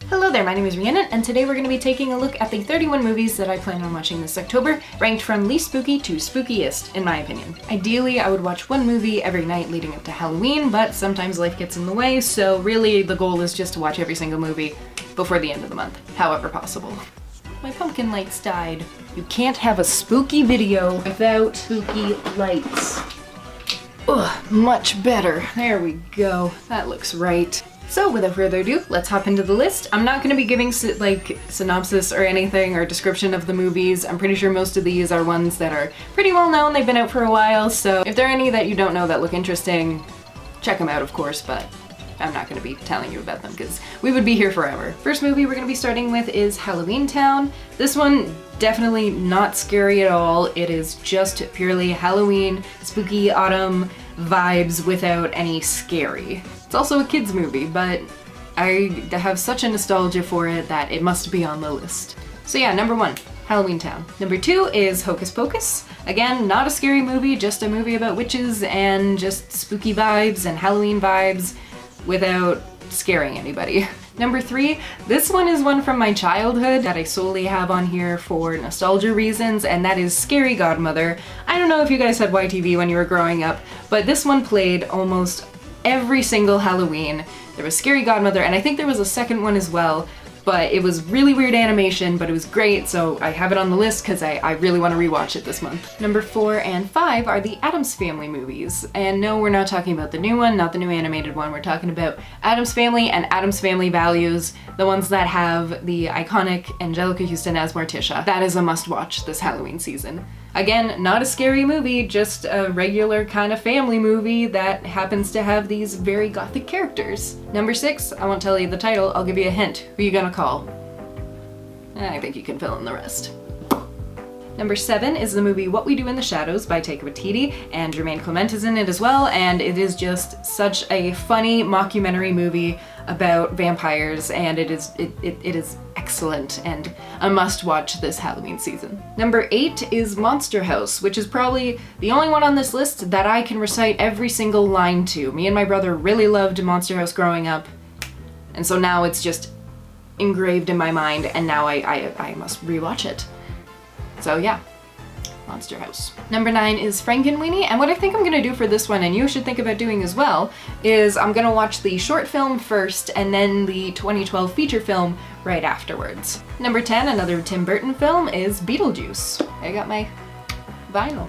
Hello there, my name is Rhiannon, and today we're going to be taking a look at the 31 movies that I plan on watching this October, ranked from least spooky to spookiest, in my opinion. Ideally, I would watch one movie every night leading up to Halloween, but sometimes life gets in the way, so really the goal is just to watch every single movie before the end of the month, however possible. My pumpkin lights died. You can't have a spooky video without spooky lights. Ugh, much better. There we go. That looks right. So without further ado, let's hop into the list. I'm not going to be giving synopsis or anything or description of the movies. I'm pretty sure most of these are ones that are pretty well known. They've been out for a while, so if there are any that you don't know that look interesting, check them out of course, but I'm not going to be telling you about them because we would be here forever. First movie we're going to be starting with is Halloween Town. This one, definitely not scary at all. It is just purely Halloween, spooky autumn vibes without any scary. It's also a kids movie, but I have such a nostalgia for it that it must be on the list. So yeah, number 1, Halloween Town. Number 2 is Hocus Pocus. Again, not a scary movie, just a movie about witches and just spooky vibes and Halloween vibes without scaring anybody. Number 3, this one is one from my childhood that I solely have on here for nostalgia reasons, and that is Scary Godmother. I don't know if you guys had YTV when you were growing up, but this one played almost every single Halloween. There was Scary Godmother, and I think there was a second one as well, but it was really weird animation, but it was great, so I have it on the list because I really want to rewatch it this month. Number 4 and 5 are the Addams Family movies. And no, we're not talking about the new one, not the new animated one. We're talking about Addams Family and Addams Family Values, the ones that have the iconic Angelica Houston as Morticia. That is a must-watch this Halloween season. Again, not a scary movie, just a regular kind of family movie that happens to have these very gothic characters. Number 6, I won't tell you the title, I'll give you a hint. Who are you gonna call? I think you can fill in the rest. Number 7 is the movie What We Do in the Shadows by Taika Waititi, and Jermaine Clement is in it as well, and it is just such a funny mockumentary movie about vampires, and it is excellent and a must-watch this Halloween season. Number 8 is Monster House, which is probably the only one on this list that I can recite every single line to. Me and my brother really loved Monster House growing up, and so now it's just engraved in my mind, and now I must rewatch it. So yeah, Monster House. Number 9 is Frankenweenie, and what I think I'm gonna do for this one, and you should think about doing as well, is I'm gonna watch the short film first and then the 2012 feature film right afterwards. Number 10, another Tim Burton film, is Beetlejuice. I got my vinyl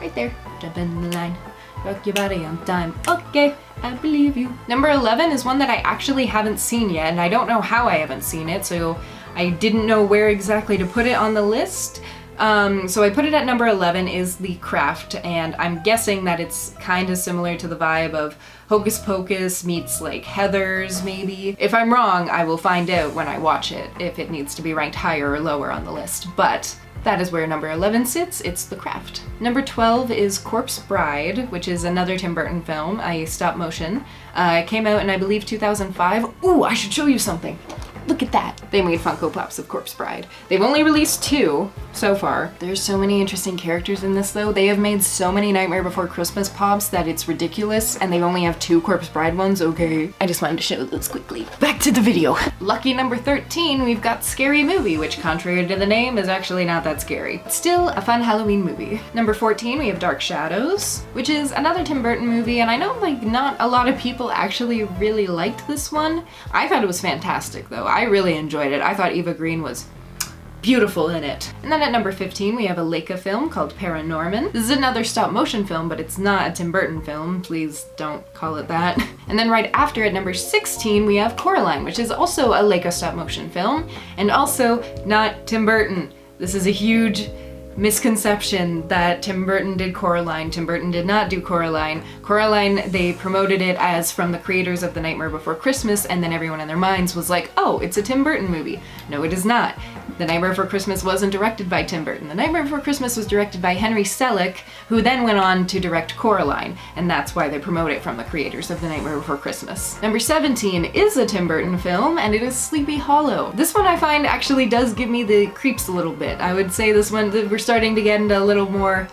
right there. Jump in the line, rock your body on time. Okay, I believe you. Number 11 is one that I actually haven't seen yet, and I don't know how I haven't seen it, so I didn't know where exactly to put it on the list. So I put it at number 11 is The Craft, and I'm guessing that it's kind of similar to the vibe of Hocus Pocus meets like Heathers maybe. If I'm wrong, I will find out when I watch it if it needs to be ranked higher or lower on the list, but that is where number 11 sits. It's The Craft. Number 12 is Corpse Bride, which is another Tim Burton film, a stop motion. It came out in, I believe, 2005. Ooh, I should show you something. Look at that. They made Funko Pops of Corpse Bride. They've only released 2 so far. There's so many interesting characters in this though. They have made so many Nightmare Before Christmas Pops that it's ridiculous, and they only have 2 Corpse Bride ones, okay. I just wanted to show those quickly. Back to the video. Lucky number 13, we've got Scary Movie, which contrary to the name is actually not that scary. Still a fun Halloween movie. Number 14, we have Dark Shadows, which is another Tim Burton movie, and I know like not a lot of people actually really liked this one. I thought it was fantastic though. I really enjoyed it. I thought Eva Green was beautiful in it. And then at number 15 we have a Leica film called Paranorman. This is another stop motion film, but it's not a Tim Burton film. Please don't call it that. And then right after at number 16 we have Coraline, which is also a Leica stop motion film, and also not Tim Burton. This is a huge misconception that Tim Burton did Coraline. Tim Burton did not do Coraline. Coraline, they promoted it as from the creators of The Nightmare Before Christmas, and then everyone in their minds was like, oh, it's a Tim Burton movie. No, it is not. The Nightmare Before Christmas wasn't directed by Tim Burton. The Nightmare Before Christmas was directed by Henry Selick, who then went on to direct Coraline, and that's why they promote it from the creators of The Nightmare Before Christmas. Number 17 is a Tim Burton film, and it is Sleepy Hollow. This one I find actually does give me the creeps a little bit. I would say this one, we're starting to get into a little more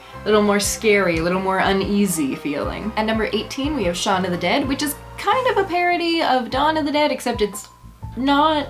scary, a little more uneasy feeling. At number 18 we have Shaun of the Dead, which is kind of a parody of Dawn of the Dead, except it's not,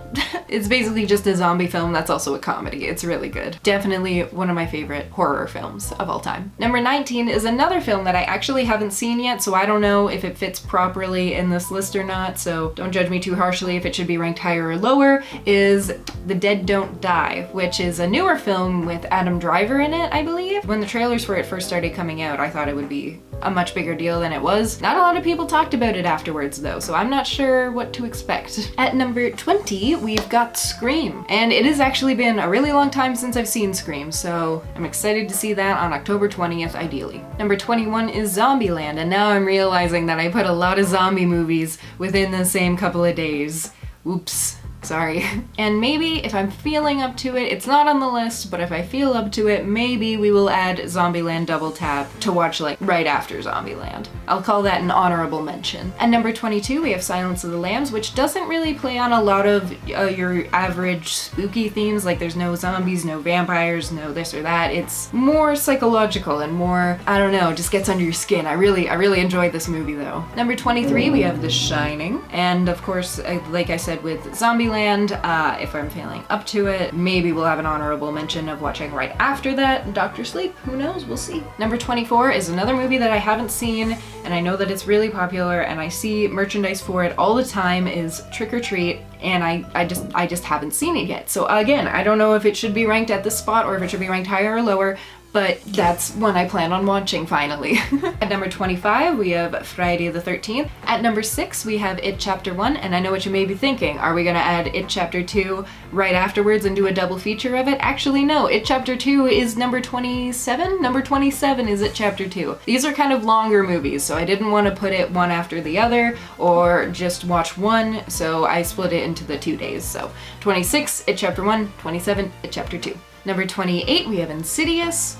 it's basically just a zombie film that's also a comedy. It's really good. Definitely one of my favorite horror films of all time. Number 19 is another film that I actually haven't seen yet, so I don't know if it fits properly in this list or not, so don't judge me too harshly if it should be ranked higher or lower, is The Dead Don't Die, which is a newer film with Adam Driver in it, I believe. When the trailers for it first started coming out, I thought it would be a much bigger deal than it was. Not a lot of people talked about it afterwards though, so I'm not sure what to expect. At number 20, we've got Scream. And it has actually been a really long time since I've seen Scream, so I'm excited to see that on October 20th, ideally. Number 21 is Zombieland, and now I'm realizing that I put a lot of zombie movies within the same couple of days. Oops. Sorry. And maybe if I'm feeling up to it, it's not on the list, but if I feel up to it, maybe we will add Zombieland Double Tap to watch like right after Zombieland. I'll call that an honorable mention. At number 22, we have Silence of the Lambs, which doesn't really play on a lot of your average spooky themes, like there's no zombies, no vampires, no this or that. It's more psychological and more, I don't know, just gets under your skin. I really enjoyed this movie though. Number 23, we have The Shining, and of course, like I said with Zombieland, if I'm feeling up to it, maybe we'll have an honorable mention of watching right after that, Dr. Sleep, who knows, we'll see. Number 24 is another movie that I haven't seen, and I know that it's really popular, and I see merchandise for it all the time, is Trick or Treat, and I just haven't seen it yet. So again, I don't know if it should be ranked at this spot or if it should be ranked higher or lower, but that's one I plan on watching finally. At number 25, we have Friday the 13th. At number 6, we have It Chapter 1, and I know what you may be thinking. Are we gonna add It Chapter 2 right afterwards and do a double feature of it? Actually, no. It Chapter 2 is number 27? Number 27 is It Chapter 2. These are kind of longer movies, so I didn't want to put it one after the other or just watch one, so I split it into the 2 days. So 26, It Chapter 1, 27, It Chapter 2. Number 28, we have Insidious.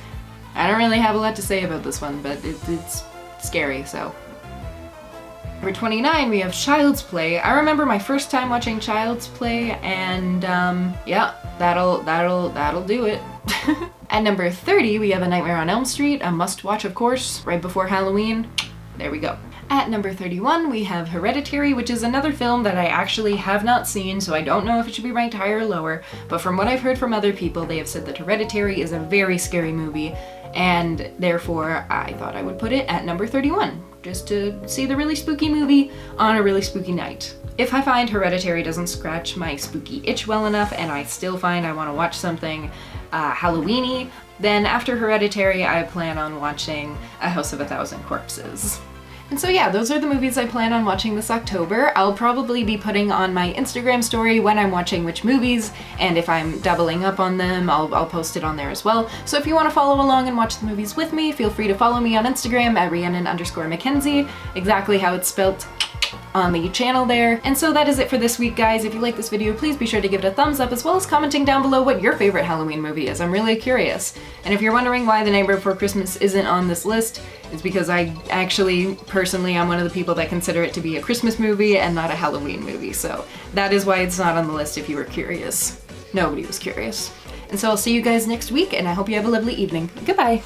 I don't really have a lot to say about this one, but it's scary, so. Number 29, we have Child's Play. I remember my first time watching Child's Play, and yeah, that'll do it. At number 30, we have A Nightmare on Elm Street, a must-watch, of course, right before Halloween. There we go. At number 31, we have Hereditary, which is another film that I actually have not seen, so I don't know if it should be ranked higher or lower, but from what I've heard from other people, they have said that Hereditary is a very scary movie, and therefore I thought I would put it at number 31, just to see the really spooky movie on a really spooky night. If I find Hereditary doesn't scratch my spooky itch well enough, and I still find I want to watch something Halloween-y, then after Hereditary, I plan on watching A House of a Thousand Corpses. And so yeah, those are the movies I plan on watching this October. I'll probably be putting on my Instagram story when I'm watching which movies, and if I'm doubling up on them, I'll post it on there as well. So if you want to follow along and watch the movies with me, feel free to follow me on Instagram at Rhiannon_Mackenzie, exactly how it's spelt on the channel there. And so that is it for this week, guys. If you like this video, please be sure to give it a thumbs up, as well as commenting down below what your favorite Halloween movie is. I'm really curious. And if you're wondering why The Nightmare Before Christmas isn't on this list, it's because I actually, personally, I'm one of the people that consider it to be a Christmas movie and not a Halloween movie. So that is why it's not on the list if you were curious. Nobody was curious. And so I'll see you guys next week, and I hope you have a lovely evening. Goodbye!